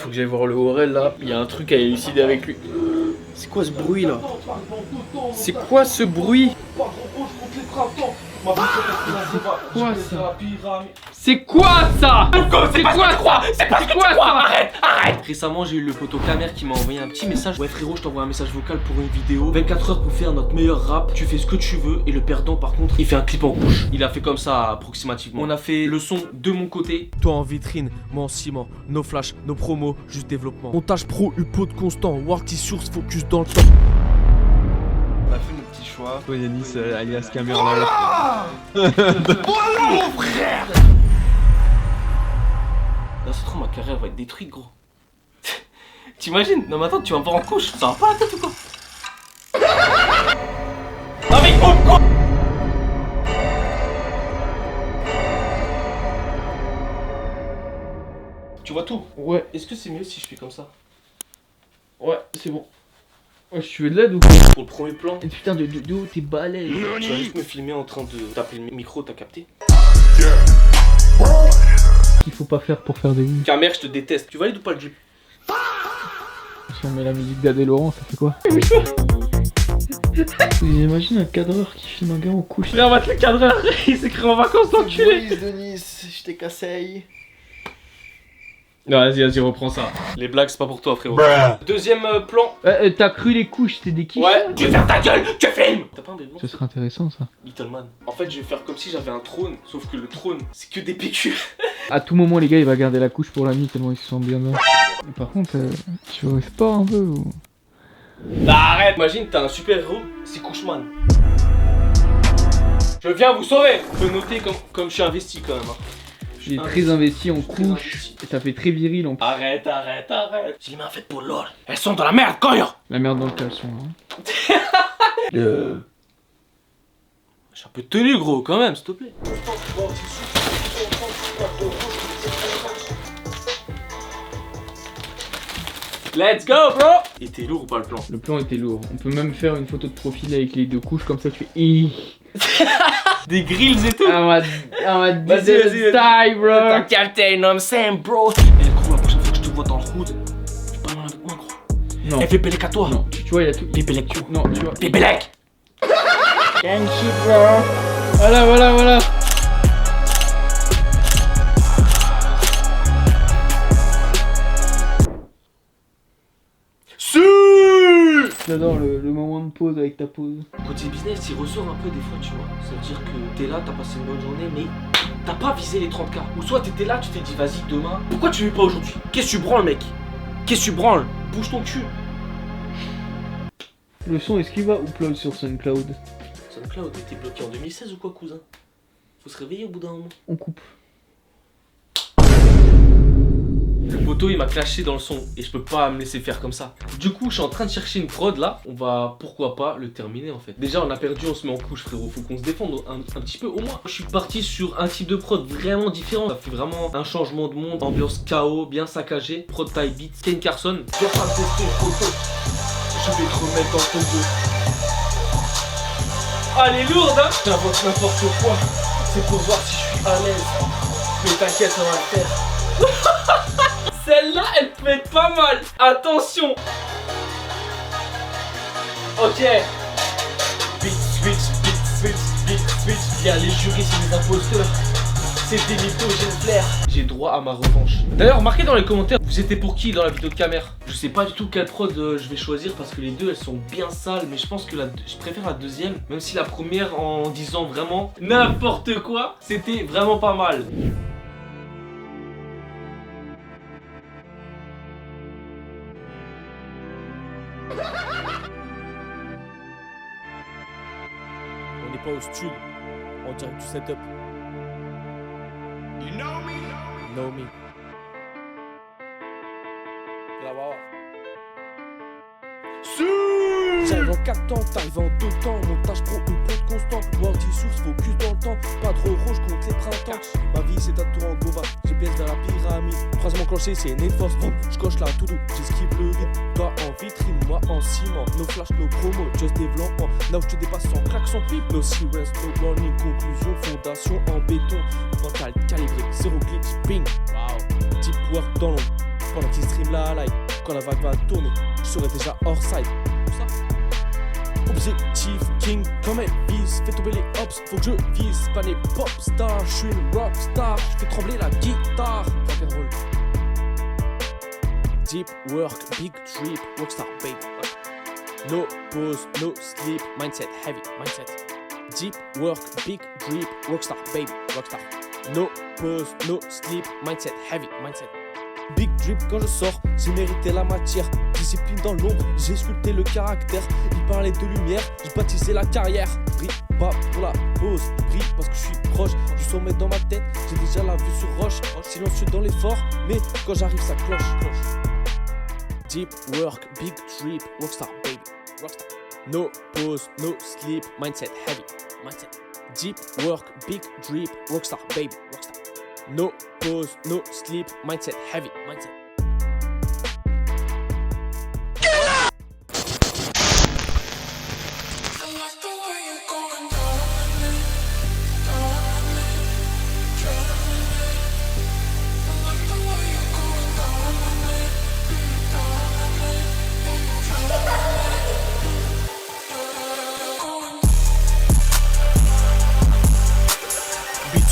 faut que j'aille voir le Aurel là. Il y a un truc à élucider avec lui. C'est quoi ce bruit là? C'est quoi ce bruit? C'est quoi ça? C'est quoi ça? C'est pas quoi ça? Arrête, arrête. Récemment j'ai eu le poteau Camer qui m'a envoyé un petit message. Ouais frérot, je t'envoie un message vocal pour une vidéo. 24 heures pour faire notre meilleur rap. Tu fais ce que tu veux et le perdant par contre il fait un clip en couche. Il a fait comme ça approximativement. On a fait le son de mon côté. Toi en vitrine, moi en ciment. Nos flashs, nos promos, juste développement. Montage pro, upload constant. Warty source, focus dans le temps. On a fait nos petits choix. Toi Yanis alias Camerla. Voilà mon frère. Là c'est trop, ma carrière va être détruite gros. T'imagines? Non mais attends, tu vas me voir en couche, ça va pas la tête ou quoi? Non mais quoi? Tu vois tout? Ouais, Est-ce que c'est mieux si je fais comme ça? ouais, c'est bon. Ouais, je suis de l'aide ou quoi? Pour le premier plan, Et putain, de haut, t'es balèze. tu vas juste me filmer en train de taper le micro, t'as capté? Qu'il faut pas faire pour faire des vues. Camer, je te déteste. Tu valides ou pas le drip? Si on met la musique d'Adé Laurent, ça fait quoi? J'imagine un cadreur qui filme un gars en couche. Viens, on va te le cadreur, il s'est créé en vacances, enculé! De Nice, je t'écasseille. Non, vas-y, reprends ça. Les blagues, c'est pas pour toi, frérot. Deuxième plan. T'as cru les couches, c'était des quiches? Ouais, tu veux faire ta gueule, tu filmes! T'as pas un bébé? Ce serait intéressant ça. Littleman. En fait, je vais faire comme si j'avais un trône, sauf que le trône, c'est que des PQ. À tout moment, les gars, il va garder la couche pour la nuit tellement ils se sentent bien dedans. Mais par contre, tu veux sport un peu ou... Bah arrête! Imagine, t'as un super héros, c'est Couchman. Je viens vous sauver! Faut noter comme je suis investi quand même. Hein. Il est très investi en couche, et ça fait très viril en plus. Arrête! J'ai les mains faites pour LOL. Elles sont dans la merde, cogne! La merde dans le caleçon, hein. Je suis un peu tenu, gros, quand même, s'il te plaît. Let's go, bro! Il était lourd ou pas le plan? Le plan était lourd. On peut même faire une photo de profil avec les deux couches, comme ça tu fais... Des grills et tout! Vas-y, style, bro! T'as capté, you know what I'm saying, bro? Eh, gros, la prochaine fois que je te vois dans le hood, tu parles avec moi, gros. Non. Elle fait Bélec à toi. Non, tu vois, il y a tout... Les Bélec, tu Non, tu vois... T'es Bélec! Voilà. J'adore le moment de pause avec ta pause. Côté business, il ressort un peu des fois, tu vois. Ça veut dire que t'es là, t'as passé une bonne journée, mais t'as pas visé les 30K. Ou soit t'étais là, tu t'es dit, vas-y, demain. Pourquoi tu veux pas aujourd'hui? Qu'est-ce que tu branles, mec? Qu'est-ce que tu branles? Bouge ton cul. Le son, est-ce qu'il va upload sur SoundCloud? SoundCloud, t'es bloqué en 2016 ou quoi, cousin? Faut se réveiller au bout d'un moment. On coupe. Le poteau il m'a clashé dans le son et je peux pas me laisser faire comme ça. Du coup je suis en train de chercher une prod là. On va pourquoi pas le terminer en fait. Déjà on a perdu, on se met en couche frérot. Faut qu'on se défende un petit peu au moins. Je suis parti sur un type de prod vraiment différent. Ça fait vraiment un changement de monde. Ambiance KO, bien saccagé. Prod type beat. Ken Carson. Viens pas me tester poteau. Je vais te remettre dans ton dos. Ah elle est lourde hein. J'invente n'importe quoi. C'est pour voir si je suis à l'aise. Mais t'inquiète on va le faire. Celle-là, elle peut être pas mal. Attention. Ok. Beat switch. Viens, les jurys, c'est des imposteurs. C'est des mythos, j'ai le flair. J'ai droit à ma revanche. D'ailleurs, marquez dans les commentaires, vous étiez pour qui dans la vidéo de Camer? Je sais pas du tout quelle prod je vais choisir parce que les deux, elles sont bien sales. Mais je pense que je préfère la deuxième. Même si la première, en disant vraiment n'importe quoi, c'était vraiment pas mal. On n'est pas au studio, on dirait du setup. You know me? Know me. La wawa. J'arrive en 4 temps, t'arrives en 2 temps. Montage pro, upload constant. Warty source, focus dans le temps. Pas trop rouge contre les printemps. Ma vie c'est un tour en Gova. GPS vers la pyramide. Croisement clocher, c'est Need for Speed. J'coche la to-do, j'esquive le vide. Toi en vitrine, moi en ciment. Nos flash, nos promos, just développement. Là où je te dépasse sans klaxon. No serious, no warning, conclusion. Fondation en béton. Mental calibré, zéro glitch, ping. Wow. Deep work dans l'ombre. pendant qu'il stream la live. Quand la vague va tourner, je serai déjà hors side. Objectif king comme Elvis, fais tomber les hops, faut que je vise. Pas les pop stars, je suis une rock star, je fais trembler la guitare. Rock'n'roll. Deep work, big trip, rockstar baby. No pause, no sleep, mindset heavy, mindset. Deep work, big drip, rockstar baby, rockstar. No pause, no sleep, mindset heavy, mindset. Big drip quand je sors, j'ai mérité la matière. Discipline dans l'ombre, j'ai sculpté le caractère. Il parlait de lumière, j'ai baptisé la carrière. Brille pas pour la pause, brille parce que je suis proche du sommet dans ma tête. J'ai déjà la vue sur roche, silencieux dans l'effort, mais quand j'arrive ça cloche. Deep work, big drip, rockstar baby, rockstar. No pause, no sleep, mindset heavy, mindset. Deep work, big drip, rockstar baby, rockstar. No pause, no sleep, mindset heavy, mindset.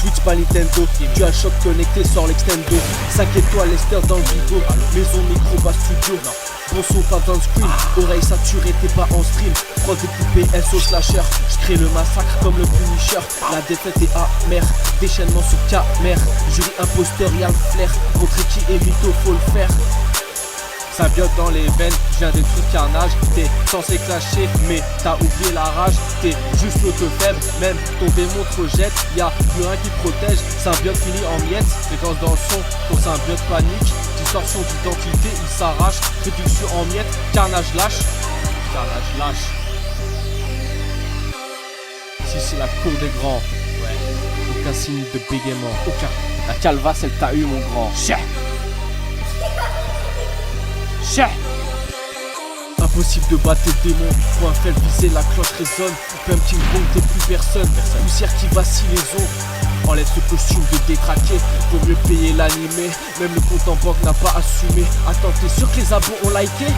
Switch pas Nintendo, DualShock connecté, sort l'extendo. 5 étoiles, Lester dans le bigot. Maison, micro, bas studio. Bon son, pas dans le screen. Oreille saturée, t'es pas en stream. Prod découpé, SO slasher. J'crée le massacre comme le Punisher. La défaite est amère, déchaînement sur camère. Jury imposteur, y'a le flair. Montrer qui est mytho, faut le faire. Symbiote dans les veines, je viens détruire carnage. T'es censé clasher, mais t'as oublié la rage. T'es juste l'autre faible, même ton démon te rejette. Y'a plus rien qui protège, symbiote finit en miettes. Fréquence dans le son, ton symbiote panique. Distorsion d'identité, il s'arrache. Réduction en miettes, carnage lâche. Carnage lâche. Si c'est la cour des grands, ouais. Aucun signe de bégaiement, aucun. La calvasse elle t'a eu mon grand. Chien. Impossible de battre tes démons. Point faible visé, la cloche résonne. Pump King Kong, t'es plus personne. Poussière qui vacille les os. Enlève ce costume de détraqué. Vaut mieux payer l'animé. Même le compte en banque n'a pas assumé. Attends, t'es sûr que les abos ont liké?